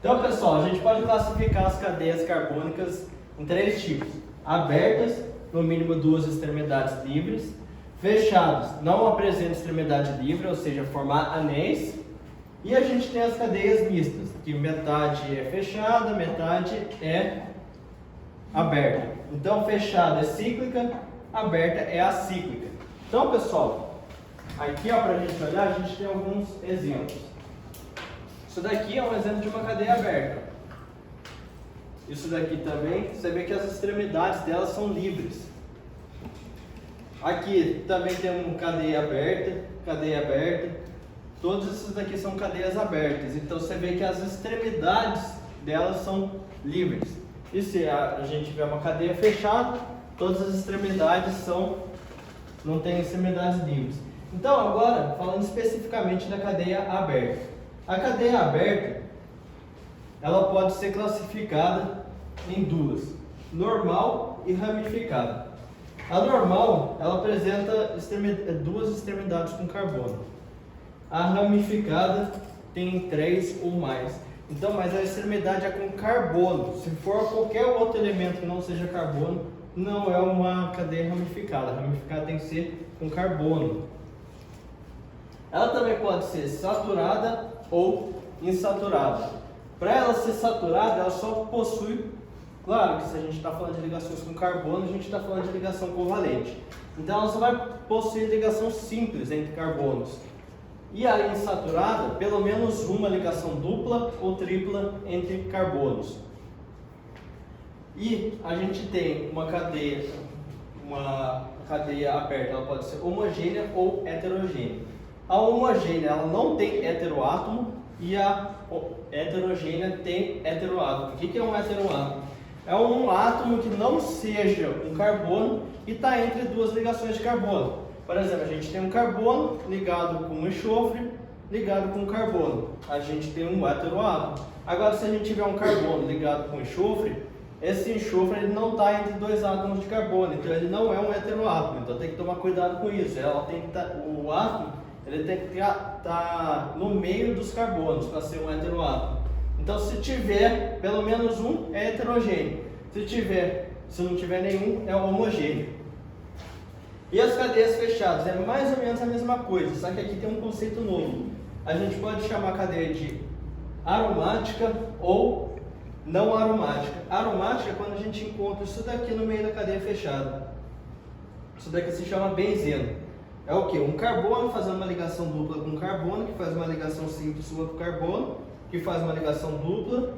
Então, pessoal, a gente pode classificar as cadeias carbônicas em três tipos: abertas, no mínimo duas extremidades livres; fechadas, não apresentam extremidade livre, ou seja, formar anéis; e a gente tem as cadeias mistas, que metade é fechada, metade é aberta. Então, fechada é cíclica, aberta é acíclica. Então, pessoal, aqui para a gente olhar, a gente tem alguns exemplos. Isso daqui é um exemplo de uma cadeia aberta. Isso daqui também, você vê que as extremidades delas são livres. Aqui também tem uma cadeia aberta. Todos esses daqui são cadeias abertas. Então você vê que as extremidades delas são livres. E se a gente tiver uma cadeia fechada, todas as extremidades não tem extremidades livres. Então agora, falando especificamente da cadeia aberta. A cadeia aberta, ela pode ser classificada em duas: normal e ramificada. A normal, ela apresenta duas extremidades com carbono. A ramificada tem três ou mais. Então, mas a extremidade é com carbono. Se for qualquer outro elemento que não seja carbono, não é uma cadeia ramificada. A ramificada tem que ser com carbono. Ela também pode ser saturada ou insaturada. Para ela ser saturada, ela só possui, claro que se a gente está falando de ligações com carbono, a gente está falando de ligação covalente. Então ela só vai possuir ligação simples entre carbonos. E a insaturada, pelo menos uma ligação dupla ou tripla entre carbonos. E a gente tem uma cadeia aberta, ela pode ser homogênea ou heterogênea. A homogênea, ela não tem heteroátomo, e a heterogênea tem heteroátomo. O que é um heteroátomo? É um átomo que não seja um carbono e está entre duas ligações de carbono. Por exemplo, a gente tem um carbono ligado com um enxofre, ligado com um carbono. A gente tem um heteroátomo. Agora, se a gente tiver um carbono ligado com enxofre, esse enxofre ele não está entre dois átomos de carbono, então ele não é um heteroátomo. Então tem que tomar cuidado com isso. O átomo ele tem que estar no meio dos carbonos para ser um heteroátomo. Então, se tiver pelo menos um, é heterogêneo. Se não tiver nenhum, é homogêneo. E as cadeias fechadas é mais ou menos a mesma coisa, só que aqui tem um conceito novo. A gente pode chamar a cadeia de aromática ou não aromática. Aromática é quando a gente encontra isso daqui no meio da cadeia fechada. Isso daqui se chama benzeno. É o que? Um carbono fazendo uma ligação dupla com carbono, que faz uma ligação simples com outro carbono, que faz uma ligação dupla.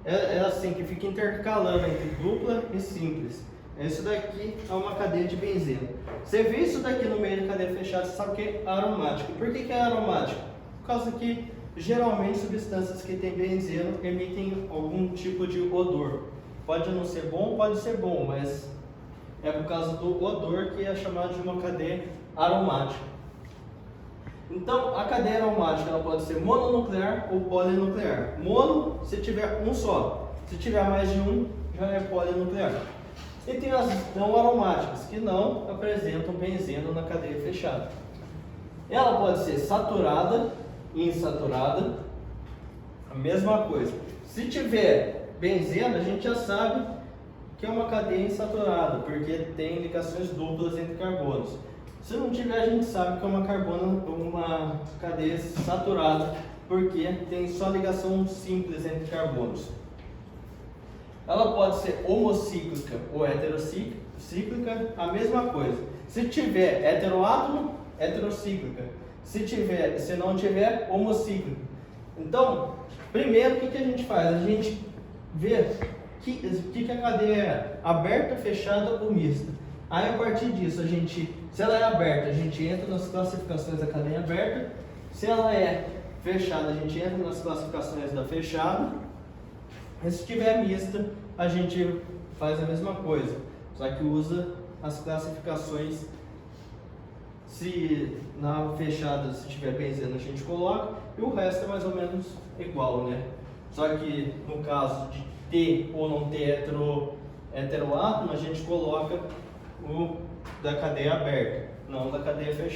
É assim que fica intercalando entre dupla e simples. Isso daqui é uma cadeia de benzeno. Você vê isso daqui no meio da cadeia fechada, você sabe que é aromático. Por que é aromático? Por causa que geralmente substâncias que têm benzeno emitem algum tipo de odor. Pode não ser bom, pode ser bom, mas é por causa do odor que é chamado de uma cadeia aromática. Então, a cadeia aromática ela pode ser mononuclear ou polinuclear. Mono, se tiver um só. Se tiver mais de um, já é polinuclear. E tem as não aromáticas, que não apresentam benzeno na cadeia fechada. Ela pode ser saturada e insaturada, a mesma coisa. Se tiver benzeno, a gente já sabe que é uma cadeia insaturada, porque tem ligações duplas entre carbonos. Se não tiver, a gente sabe que é uma cadeia saturada, porque tem só ligação simples entre carbonos. Ela pode ser homocíclica ou heterocíclica, a mesma coisa. Se tiver heteroátomo, heterocíclica. Se não tiver, homocíclica. Então, primeiro, o que a gente faz? A gente vê o que a cadeia é: aberta, fechada ou mista. Aí, a partir disso, se ela é aberta, a gente entra nas classificações da cadeia aberta. Se ela é fechada, a gente entra nas classificações da fechada. E se estiver mista, a gente faz a mesma coisa, só que usa as classificações. Se na fechada, se tiver benzeno, a gente coloca, e o resto é mais ou menos igual, né? Só que no caso de ter ou não ter heteroátomo, a gente coloca o da cadeia aberta, não da cadeia fechada.